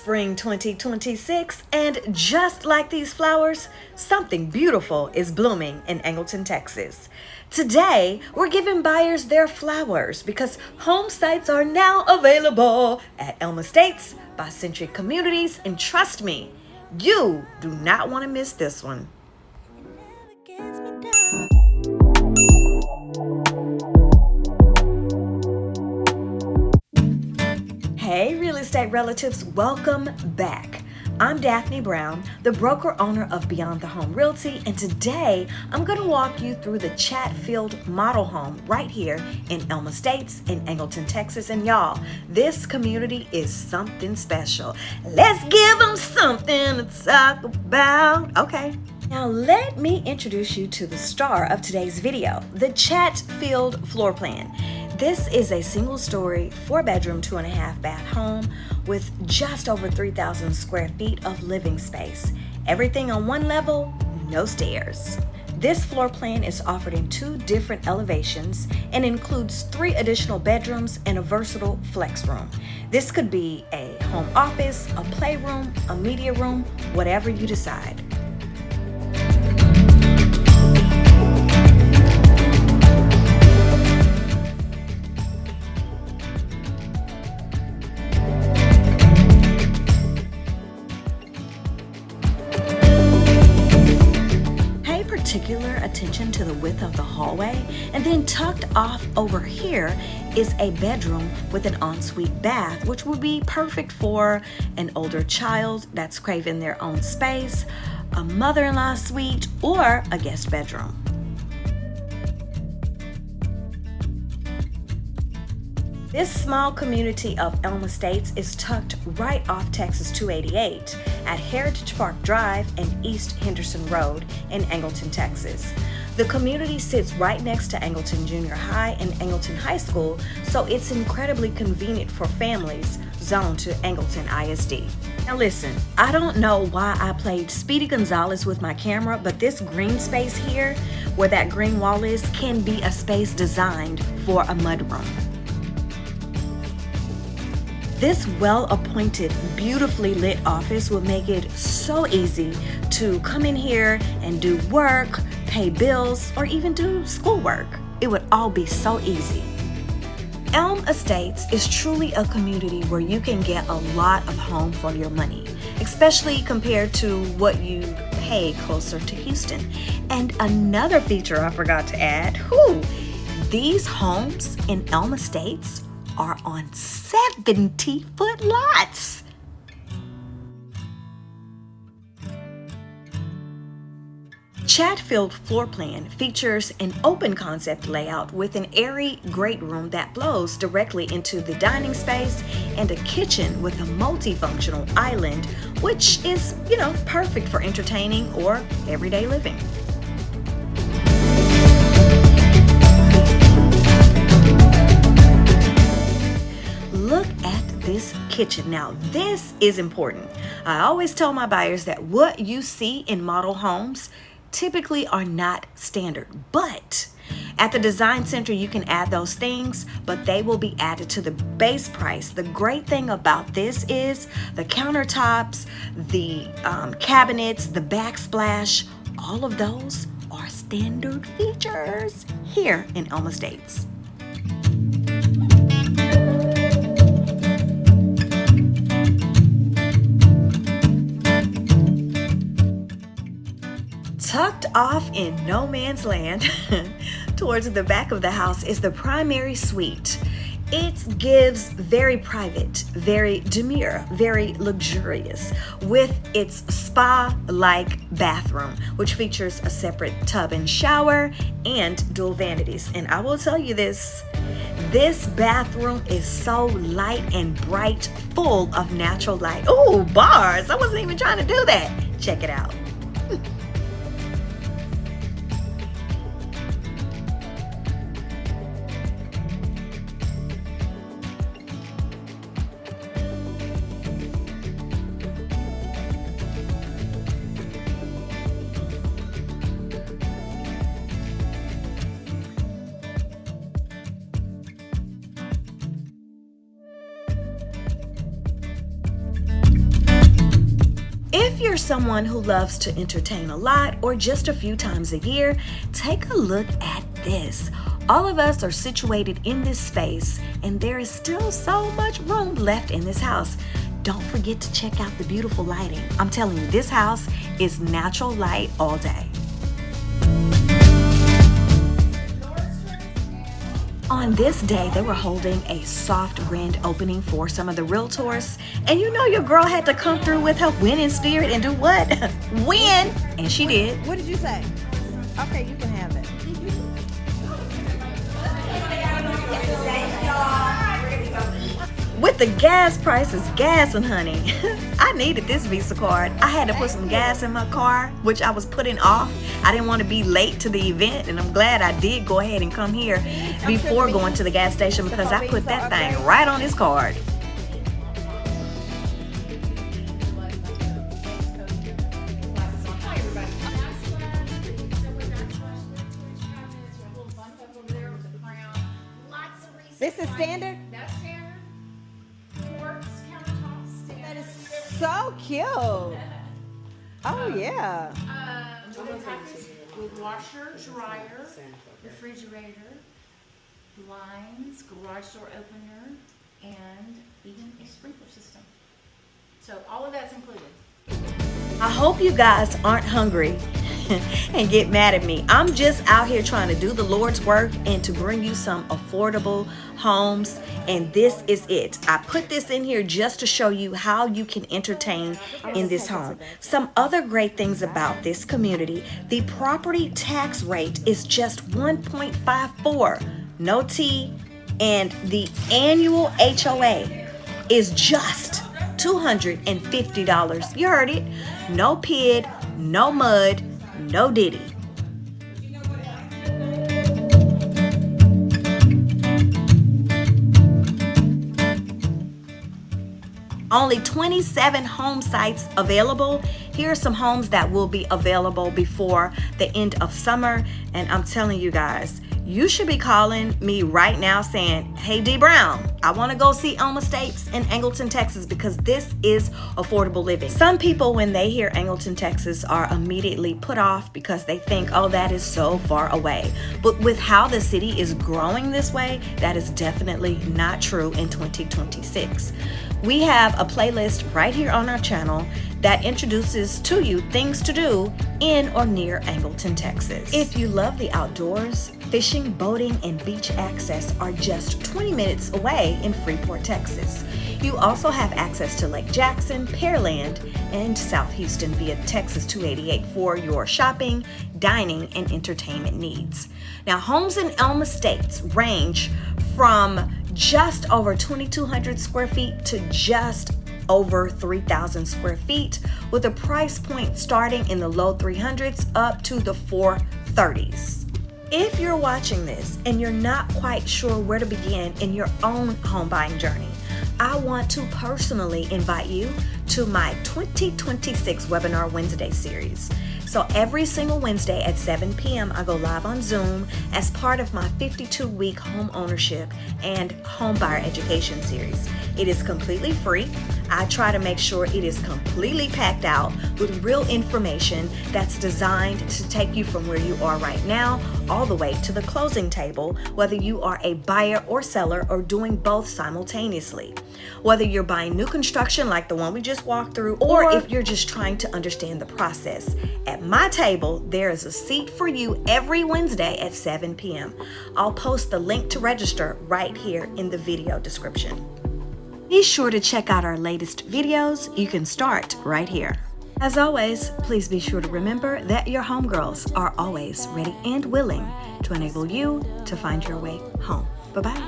spring 2026, and just like these flowers, something beautiful is blooming in Angleton, Texas. Today, we're giving buyers their flowers because home sites are now available at Elm Estates by Century Communities, and trust me, you do not want to miss this one. Hey, real estate relatives, welcome back. I'm Daphne Brown, the broker owner of Beyond the Home Realty, and today I'm going to walk you through the Chatfield model home right here in Elm Estates in Angleton, Texas. And y'all, this community is something special. Let's give them something to talk about. Okay. Now let me introduce you to the star of today's video, the Chatfield floor plan. This is a single-story, 4-bedroom, 2.5-bath home with just over 3,000 square feet of living space. Everything on one level, no stairs. This floor plan is offered in 2 different elevations and includes 3 additional bedrooms and a versatile flex room. This could be a home office, a playroom, a media room, whatever you decide. Particular attention to the width of the hallway, and then tucked off over here is a bedroom with an ensuite bath, which would be perfect for an older child that's craving their own space, a mother-in-law suite, or a guest bedroom. This small community of Elm Estates is tucked right off Texas 288 at Heritage Park Drive and East Henderson Road in Angleton, Texas. The community sits right next to Angleton Junior High and Angleton High School, so it's incredibly convenient for families zoned to Angleton ISD. Now listen, I don't know why I played Speedy Gonzalez with my camera, but this green space here, where that green wall is, can be a space designed for a mudroom. This well-appointed, beautifully lit office will make it so easy to come in here and do work, pay bills, or even do schoolwork. It would all be so easy. Elm Estates is truly a community where you can get a lot of home for your money, especially compared to what you pay closer to Houston. And another feature I forgot to add, these homes in Elm Estates are on 70-foot lots. Chatfield floor plan features an open concept layout with an airy great room that flows directly into the dining space and a kitchen with a multifunctional island, which is, perfect for entertaining or everyday living. Look at this kitchen. Now, this is important. I always tell my buyers that what you see in model homes typically are not standard, but at the design center you can add those things, but they will be added to the base price. The great thing about this is the countertops, the cabinets, the backsplash, all of those are standard features here in Elm Estates. Tucked off in no man's land, towards the back of the house is the primary suite. It gives very private, very demure, very luxurious, with its spa-like bathroom, which features a separate tub and shower and dual vanities. And I will tell you this bathroom is so light and bright, full of natural light. Oh, bars! I wasn't even trying to do that. Check it out. If you're someone who loves to entertain a lot or just a few times a year, take a look at this. All of us are situated in this space, and there is still so much room left in this house. Don't forget to check out the beautiful lighting. I'm telling you, this house is natural light all day. On this day, they were holding a soft grand opening for some of the realtors. And you know your girl had to come through with her winning spirit and do what? Win! And she did. What did you say? Okay, you can have it. With the gas prices gassing, honey, I needed this Visa card. I had to put some gas in my car, which I was putting off. I didn't want to be late to the event, and I'm glad I did go ahead and come here before going to the gas station because I put that thing right on this card. This is standard? That's standard. Quartz countertops, That standard. is so cute. Oh, yeah. With a package with washer, dryer, refrigerator, blinds, garage door opener, and even a sprinkler system. So all of that's included. I hope you guys aren't hungry and get mad at me. I'm just out here trying to do the Lord's work and to bring you some affordable homes, and this is it. I put this in here just to show you how you can entertain in this home. Some other great things about this community: the property tax rate is just 1.54, no T, and the annual HOA is just $250. You heard it. No PID, no mud, no Diddy. Only 27 home sites available. Here are some homes that will be available before the end of summer. And I'm telling you guys, you should be calling me right now saying, hey, D Brown, I want to go see Elm Estates in Angleton, Texas, because this is affordable living. Some people, when they hear Angleton, Texas, are immediately put off because they think, oh, that is so far away. But with how the city is growing this way, that is definitely not true in 2026. We have a playlist right here on our channel that introduces to you things to do in or near Angleton, Texas. If you love the outdoors, fishing, boating, and beach access are just 20 minutes away in Freeport, Texas. You also have access to Lake Jackson, Pearland, and South Houston via Texas 288 for your shopping, dining, and entertainment needs. Now, homes in Elm Estates range from just over 2,200 square feet to just over 3,000 square feet, with a price point starting in the low 300s up to the 430s. If you're watching this and you're not quite sure where to begin in your own home buying journey, I want to personally invite you to my 2026 Webinar Wednesday series. So every single Wednesday at 7 p.m. I go live on Zoom as part of my 52-week home ownership and home buyer education series. It is completely free. I try to make sure it is completely packed out with real information that's designed to take you from where you are right now all the way to the closing table, whether you are a buyer or seller or doing both simultaneously. Whether you're buying new construction like the one we just walked through, or if you're just trying to understand the process. At my table, there is a seat for you every Wednesday at 7 p.m. I'll post the link to register right here in the video description. Be sure to check out our latest videos. You can start right here. As always, please be sure to remember that your homegirls are always ready and willing to enable you to find your way home. Bye-bye.